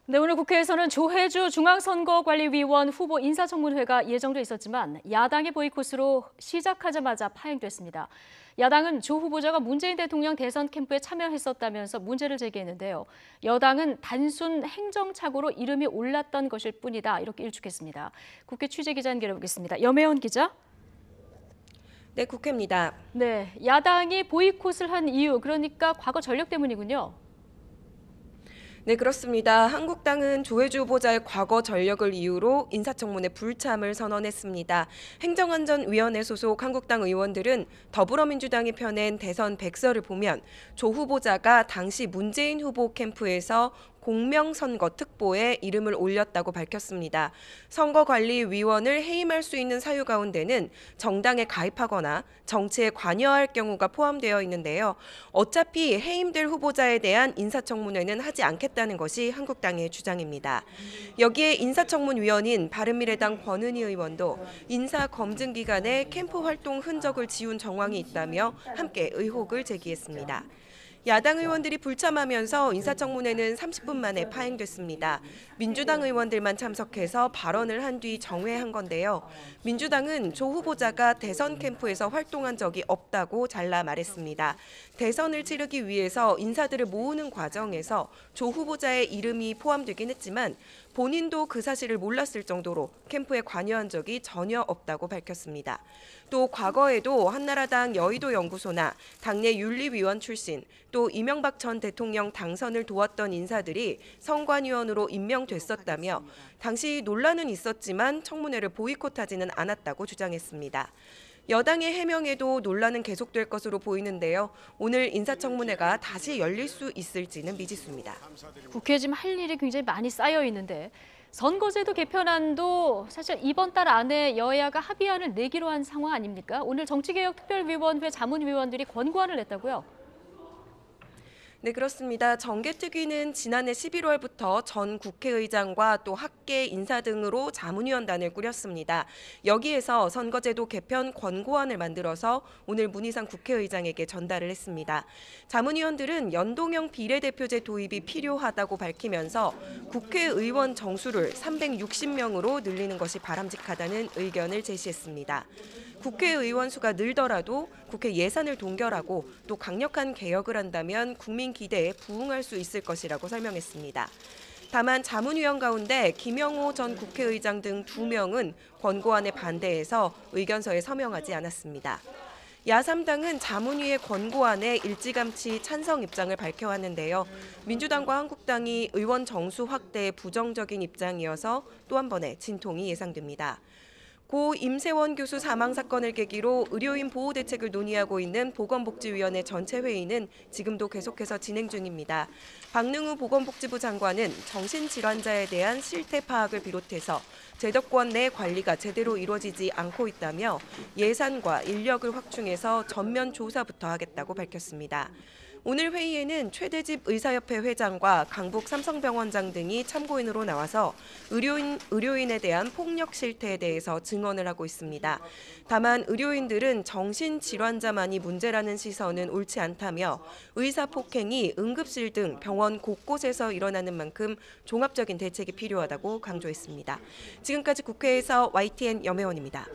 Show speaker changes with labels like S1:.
S1: 네, 오늘 국회에서는 조혜주 중앙선거관리위원 후보 인사청문회가 예정돼 있었지만 야당의 보이콧으로 시작하자마자 파행됐습니다. 야당은 조 후보자가 문재인 대통령 대선 캠프에 참여했었다면서 문제를 제기했는데요. 여당은 단순 행정착오로 이름이 올랐던 것일 뿐이다, 이렇게 일축했습니다. 국회 취재기자 연결해보겠습니다. 염혜원 기자.
S2: 네, 국회입니다.
S1: 네, 야당이 보이콧을 한 이유, 그러니까 과거 전력 때문이군요.
S2: 네, 그렇습니다. 한국당은 조혜주 후보자의 과거 전력을 이유로 인사청문회 불참을 선언했습니다. 행정안전위원회 소속 한국당 의원들은 더불어민주당이 펴낸 대선 백서를 보면 조 후보자가 당시 문재인 후보 캠프에서 공명선거 특보에 이름을 올렸다고 밝혔습니다. 선거관리위원을 해임할 수 있는 사유 가운데는 정당에 가입하거나 정치에 관여할 경우가 포함되어 있는데요. 어차피 해임될 후보자에 대한 인사청문회는 하지 않겠다는 것이 한국당의 주장입니다. 여기에 인사청문위원인 바른미래당 권은희 의원도 인사검증 기간에 캠프 활동 흔적을 지운 정황이 있다며 함께 의혹을 제기했습니다. 야당 의원들이 불참하면서 인사청문회는 30분 만에 파행됐습니다. 민주당 의원들만 참석해서 발언을 한 뒤 정회한 건데요. 민주당은 조 후보자가 대선 캠프에서 활동한 적이 없다고 잘라 말했습니다. 대선을 치르기 위해서 인사들을 모으는 과정에서 조 후보자의 이름이 포함되긴 했지만 본인도 그 사실을 몰랐을 정도로 캠프에 관여한 적이 전혀 없다고 밝혔습니다. 또 과거에도 한나라당 여의도 연구소나 당내 윤리위원 출신, 또 이명박 전 대통령 당선을 도왔던 인사들이 선관위원으로 임명됐었다며 당시 논란은 있었지만 청문회를 보이콧하지는 않았다고 주장했습니다. 여당의 해명에도 논란은 계속될 것으로 보이는데요. 오늘 인사청문회가 다시 열릴 수 있을지는 미지수입니다.
S1: 국회에 지금 할 일이 굉장히 많이 쌓여 있는데 선거제도 개편안도 사실 이번 달 안에 여야가 합의안을 내기로 한 상황 아닙니까? 오늘 정치개혁특별위원회 자문위원들이 권고안을 냈다고요?
S2: 네, 그렇습니다. 정개특위는 지난해 11월부터 전 국회의장과 또 학계 인사 등으로 자문위원단을 꾸렸습니다. 여기에서 선거제도 개편 권고안을 만들어서 오늘 문희상 국회의장에게 전달을 했습니다. 자문위원들은 연동형 비례대표제 도입이 필요하다고 밝히면서 국회의원 정수를 360명으로 늘리는 것이 바람직하다는 의견을 제시했습니다. 국회의원 수가 늘더라도 국회 예산을 동결하고 또 강력한 개혁을 한다면 국민 기대에 부응할 수 있을 것이라고 설명했습니다. 다만 자문위원 가운데 김영호 전 국회의장 등 2명은 권고안에 반대해서 의견서에 서명하지 않았습니다. 야3당은 자문위의 권고안에 일찌감치 찬성 입장을 밝혀왔는데요. 민주당과 한국당이 의원 정수 확대에 부정적인 입장이어서 또 한 번의 진통이 예상됩니다. 고 임세원 교수 사망 사건을 계기로 의료인 보호 대책을 논의하고 있는 보건복지위원회 전체 회의는 지금도 계속해서 진행 중입니다. 박능우 보건복지부 장관은 정신질환자에 대한 실태 파악을 비롯해서 제도권 내 관리가 제대로 이루어지지 않고 있다며 예산과 인력을 확충해서 전면 조사부터 하겠다고 밝혔습니다. 오늘 회의에는 최대집 의사협회 회장과 강북 삼성병원장 등이 참고인으로 나와서 의료인에 대한 폭력 실태에 대해서 증언을 하고 있습니다. 다만 의료인들은 정신질환자만이 문제라는 시선은 옳지 않다며 의사 폭행이 응급실 등 병원 곳곳에서 일어나는 만큼 종합적인 대책이 필요하다고 강조했습니다. 지금까지 국회에서 YTN 염혜원입니다.